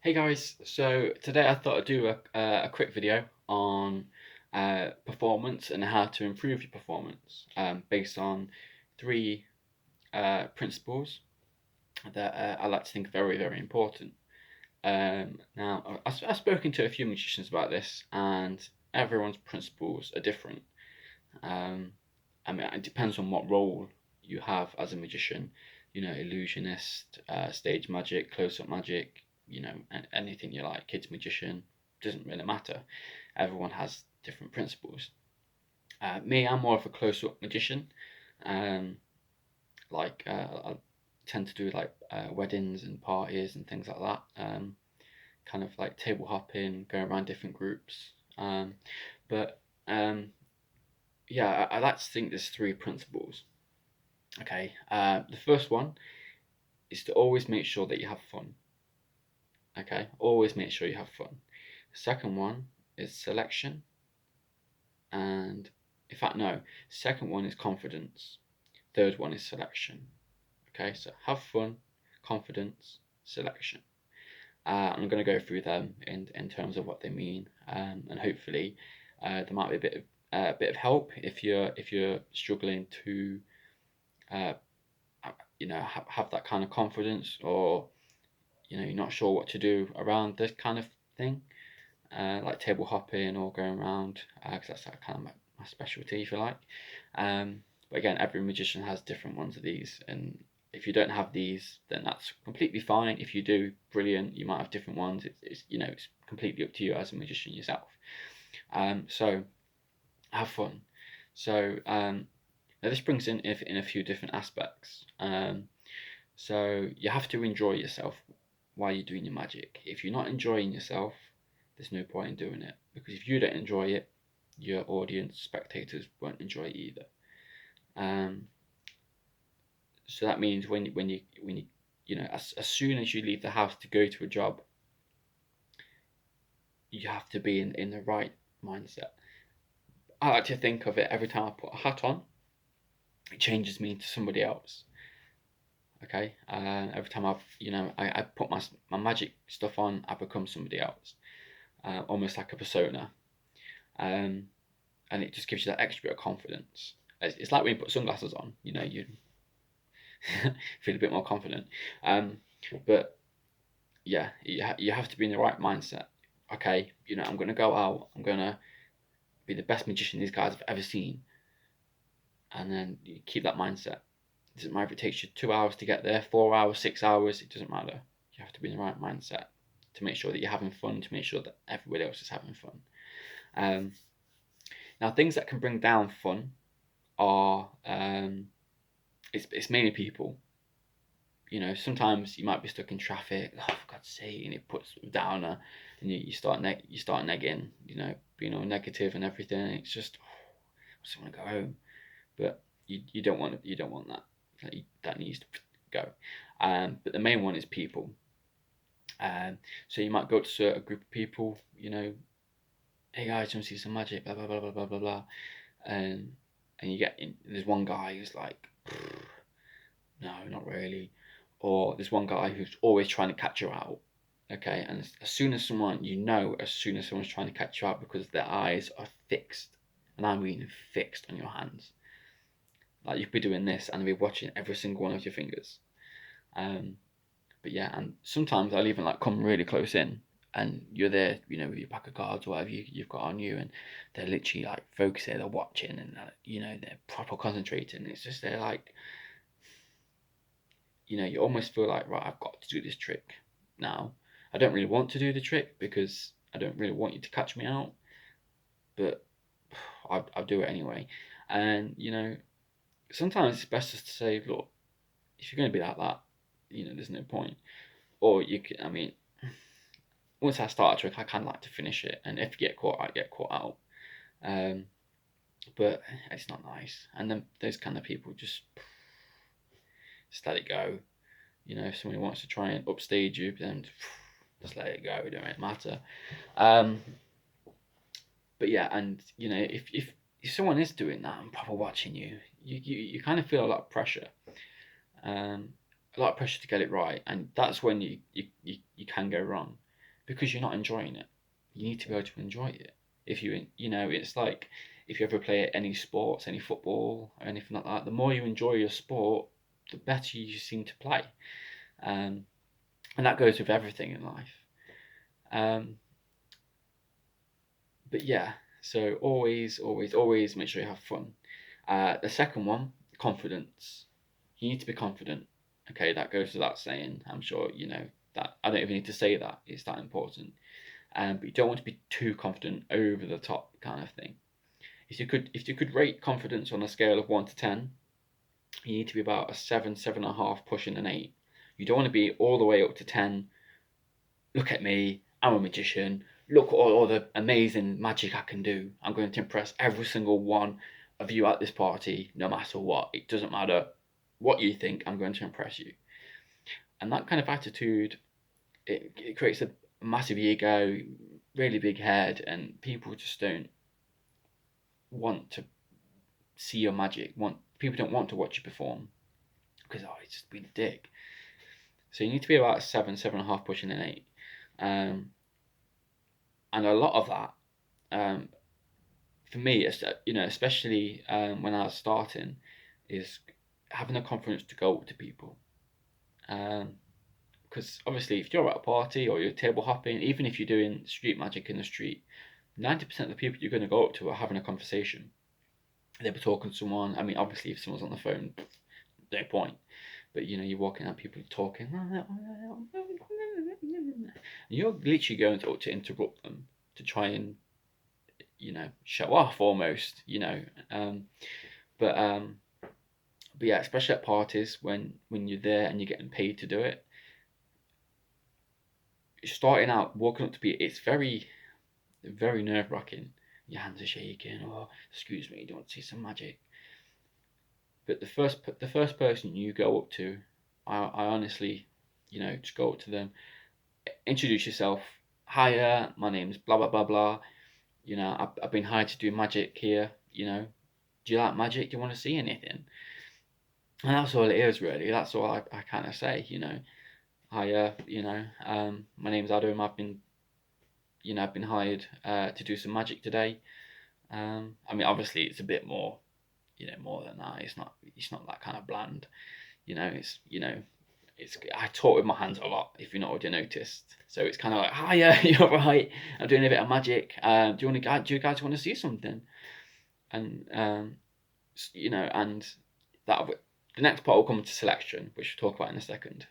Hey guys, so today I thought I'd do a quick video on performance and how to improve your performance based on three principles that I like to think are very, very important. Now, I've spoken to a few magicians about this, and everyone's principles are different. Um, I mean, it depends on what role you have as a magician, illusionist, stage magic, close up magic, anything you like, kids magician, doesn't really matter. Everyone has different principles. Me, I'm more of a close up magician. Um, I tend to do like weddings and parties and things like that. Kind of like table hopping, going around different groups. But yeah, I like to think there's three principles. Okay, the first one is to always make sure that you have fun. Okay, always make sure you have fun. The second one is selection, and in fact, no, second one is confidence. Third one is selection. Okay, so have fun, confidence, selection. I'm going to go through them in terms of what they mean, and hopefully, there might be a bit of help if you're struggling to uh, have that kind of confidence, or you're not sure what to do around this kind of thing, like table hopping or going around, because that's that kind of my specialty, if you like. But again, every magician has different ones of these, and if you don't have these, then that's completely fine. If you do, brilliant. You might have different ones. It's completely up to you as a magician yourself. So have fun. So now this brings in a few different aspects. So you have to enjoy yourself while you're doing your magic. If you're not enjoying yourself, there's no point in doing it, because if you don't enjoy it, your audience, spectators won't enjoy it either. Um, so that means as soon as you leave the house to go to a job, you have to be in the right mindset. I like to think of it every time I put a hat on, it changes me into somebody else. Okay, every time I put my magic stuff on, I become somebody else, almost like a persona. Um, and it just gives you that extra bit of confidence. It's like when you put sunglasses on, you feel a bit more confident. Um, but yeah, you have to be in the right mindset. Okay, I'm going to go out, I'm going to be the best magician these guys have ever seen. And then you keep that mindset. It doesn't matter if it takes you 2 hours to get there, 4 hours, 6 hours, it doesn't matter. You have to be in the right mindset to make sure that you're having fun, to make sure that everybody else is having fun. Um, Now, things that can bring down fun are it's mainly people. Sometimes you might be stuck in traffic. Oh, for God's sake, and it puts a downer, and you start negging, being all negative and everything. And it's just, I just want to go home, but you don't want that. That needs to go. But the main one is people. So you might go to a group of people. Hey guys, want to see some magic? Blah blah blah blah blah blah blah. And you get in, there's one guy who's like, no, not really. Or there's one guy who's always trying to catch you out. Okay, and as soon as someone's trying to catch you out, because their eyes are fixed, and I mean fixed on your hands. Like you could be doing this and they'll be watching every single one of your fingers. Um, but yeah, and sometimes I'll even like come really close in, and you're there, with your pack of cards or whatever you've got on you, and they're literally like focusing, they're watching, and they're proper concentrating. It's just they're like, you almost feel like, right, I've got to do this trick now. I don't really want to do the trick because I don't really want you to catch me out, but I'll do it anyway. And sometimes it's best just to say, look, if you're going to be like that, there's no point. Or you can, I mean, once I start a trick, I kind of like to finish it, and if you get caught, I get caught out. Um, but it's not nice. And then those kind of people just let it go. If somebody wants to try and upstage you, then just let it go. It don't really matter. Um, but yeah, and if someone is doing that and proper watching you, you kind of feel a lot of pressure. A lot of pressure to get it right, and that's when you can go wrong. because you're not enjoying it. You need to be able to enjoy it. If it's like if you ever play any sports, any football or anything like that, the more you enjoy your sport, the better you seem to play. And that goes with everything in life. But yeah, so always, always, always make sure you have fun. The second one, confidence. You need to be confident. Okay, that goes without saying. I'm sure you know that. I don't even need to say that. It's that important. But you don't want to be too confident, over the top kind of thing. If you could rate confidence on a scale of 1 to 10, you need to be about a 7, 7.5, pushing an 8. You don't want to be all the way up to 10. Look at me, I'm a magician. Look at all the amazing magic I can do. I'm going to impress every single one of you at this party, no matter what. It doesn't matter what you think, I'm going to impress you. And that kind of attitude, it creates a massive ego, really big head, and people just don't want to see your magic. People don't want to watch you perform because it's just been a dick. So you need to be about a 7, 7.5, pushing an 8. And a lot of that, for me, especially when I was starting, is having the confidence to go up to people. Because obviously, if you're at a party or you're table hopping, even if you're doing street magic in the street, 90% of the people you're going to go up to are having a conversation. They'll be talking to someone. I mean, obviously, if someone's on the phone, no point. But you're walking out, people talking. You're literally going to interrupt them to try and show off almost. But yeah, especially at parties when you're there and you're getting paid to do it. Starting out, walking up to people, it's very, very nerve wracking. Your hands are shaking. Oh, excuse me, do you want to see some magic? But the first person you go up to, I honestly, just go up to them, introduce yourself. Hiya, my name's blah blah blah blah. I've been hired to do magic here. Do you like magic? Do you want to see anything? And that's all it is, really. That's all I kind of say. Hiya. My name's Adam. I've been hired to do some magic today. I mean, obviously, it's a bit more, more than that. It's not that kind of bland. I talk with my hands a lot, if you're not already noticed. So it's kind of like, hiya, you're right. I'm doing a bit of magic. Do you guys want to see something? And and that the next part will come to selection, which we'll talk about in a second.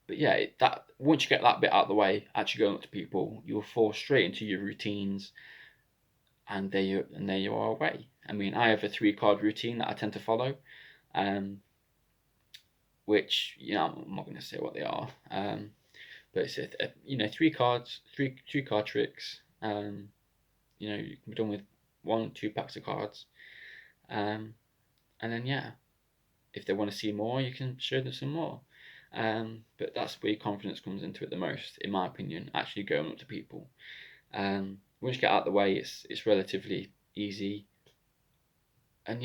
But yeah, that once you get that bit out of the way, actually going up to people, you'll fall straight into your routines, and there you are away. I mean, I have a 3-card routine that I tend to follow, which I'm not going to say what they are, but it's 3 cards, three card tricks. You can be done with 1-2 packs of cards, and then if they want to see more, you can show them some more. But that's where your confidence comes into it the most, in my opinion. Actually going up to people. Once you get out of the way, it's relatively easy. And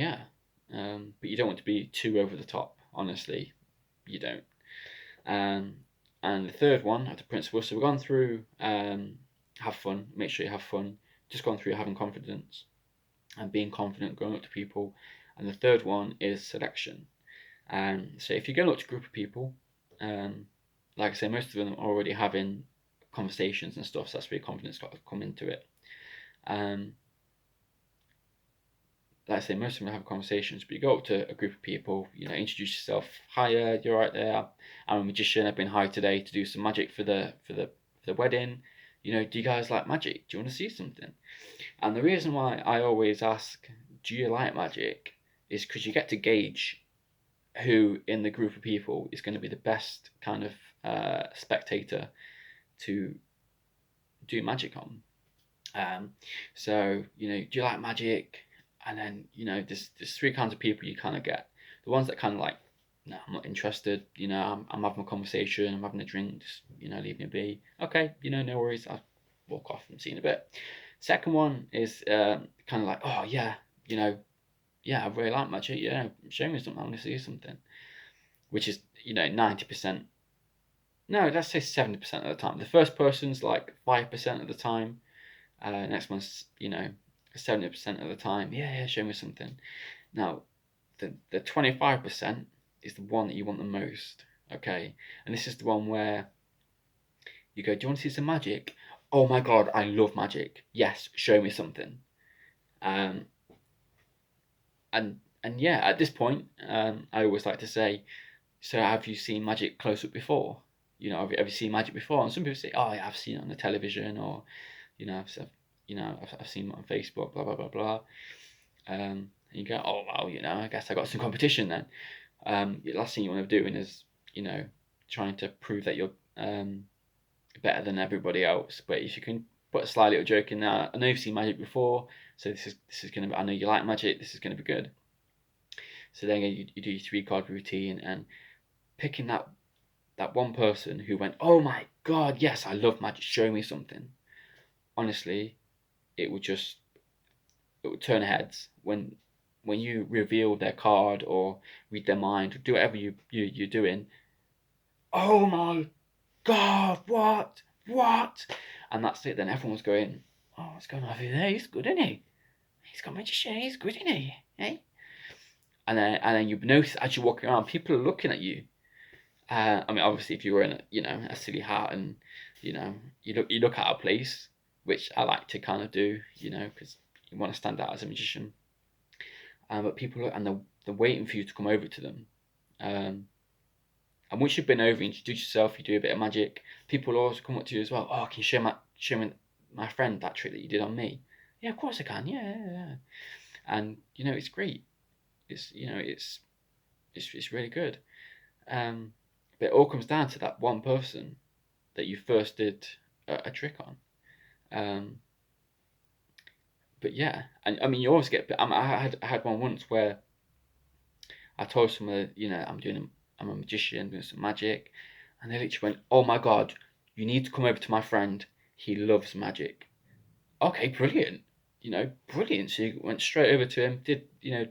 but you don't want to be too over the top. Honestly, you don't. And the third one, the principle. So we've gone through have fun. Make sure you have fun. Just gone through having confidence and being confident, going up to people. And the third one is selection. So if you're going up to a group of people, like I say, most of them are already having conversations and stuff, so that's where confidence got to come into it. Like I say, most of them have conversations, but you go up to a group of people, introduce yourself. Hiya, you're right there. I'm a magician. I've been hired today to do some magic for the wedding. Do you guys like magic? Do you want to see something? And the reason why I always ask, do you like magic, is because you get to gauge who in the group of people is going to be the best kind of spectator to do magic on. So do you like magic? And then there's 3 kinds of people you kind of get. The ones that kind of like, no, I'm not interested. I'm having a conversation. I'm having a drink. Just leave me be. Okay, no worries. I'll walk off and see you in a bit. Second one is kind of like, oh yeah, I really like magic. Show me something. I want to see something. Which is 90% No, let's say 70% of the time. The first person's like 5% of the time. Next one's 70% of the time. Yeah, show me something. Now, the 25% is the one that you want the most. Okay, and this is the one where you go, do you want to see some magic? Oh my god, I love magic. Yes, show me something. Um, and yeah, at this point, I always like to say, so have you seen magic close up before? Have you seen magic before? And some people say, oh yeah, I've seen it on the television, or I've seen it on Facebook, blah blah blah blah. And you go, oh well, I guess I got some competition then. The last thing you want to be doing is, trying to prove that you're better than everybody else. But if you can put a sly little joke in there, I know you've seen magic before, so this is gonna be, I know you like magic, this is gonna be good. So then you do your 3 card routine, and picking that one person who went, oh my god, yes, I love magic, show me something. Honestly, it would turn heads when you reveal their card or read their mind or do whatever you're doing. Oh my god, what? And that's it. Then everyone's going, oh, what's going on over there? He's good, isn't he? He's got magician. He's good, isn't he? Hey. And then you notice as you're walking around, people are looking at you. I mean, obviously, if you're wearing a silly hat and you look at a place, which I like to kind of do, because you want to stand out as a magician. But people look and they're waiting for you to come over to them. And once you've been over, introduce yourself, you do a bit of magic, people will always come up to you as well. Oh, can you show my friend that trick that you did on me? Yeah, of course I can. Yeah. And it's great. It's really good. But it all comes down to that one person that you first did a trick on. But yeah, and I mean, you always get. I had one once where I told someone, I'm a magician doing some magic, and they literally went, "Oh my god, you need to come over to my friend. He loves magic." Okay, brilliant. Brilliant. So you went straight over to him,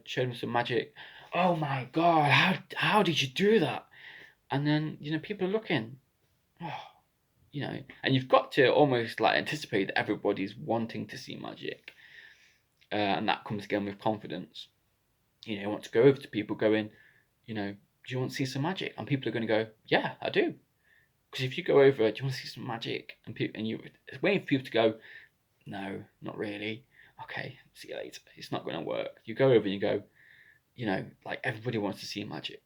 showed him some magic. Oh my god, how did you do that? And then people are looking. Oh, and you've got to almost like anticipate that everybody's wanting to see magic, and that comes again with confidence. You want to go over to people going, do you want to see some magic? And people are going to go, yeah, I do. Because if you go over, do you want to see some magic? And you're waiting for people to go, no, not really. Okay, see you later. It's not going to work. You go over and you go, like everybody wants to see magic.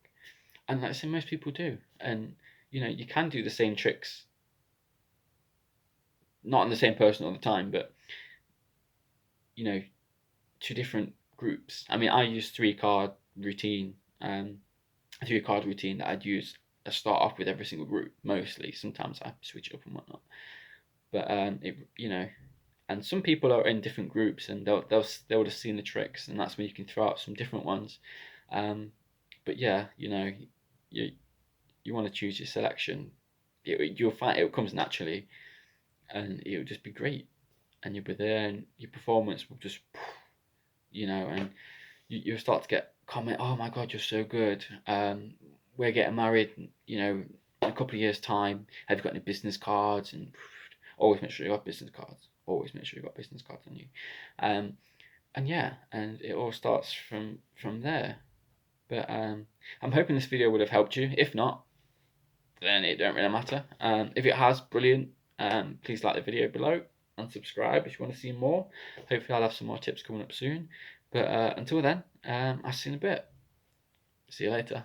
And like I say, most people do. And, you can do the same tricks, not on the same person all the time, but, to different groups. I mean, I use 3 card routine, 3 card routine that I'd use. I start off with every single group mostly. Sometimes I switch it up and whatnot. But and some people are in different groups and they'll have seen the tricks, and that's when you can throw out some different ones. But yeah, you want to choose your selection. You'll find it comes naturally, and it'll just be great, and you'll be there, and your performance will just, and you'll start to get comment. Oh my god, you're so good. We're getting married. In a couple of years' time. Have you got any business cards? And always make sure you got business cards. Always make sure you got business cards on you. And yeah, and it all starts from there. But I'm hoping this video would have helped you. If not, then it don't really matter. If it has, brilliant. Please like the video below and subscribe if you want to see more. Hopefully I'll have some more tips coming up soon. But until then, I'll see you in a bit. See you later.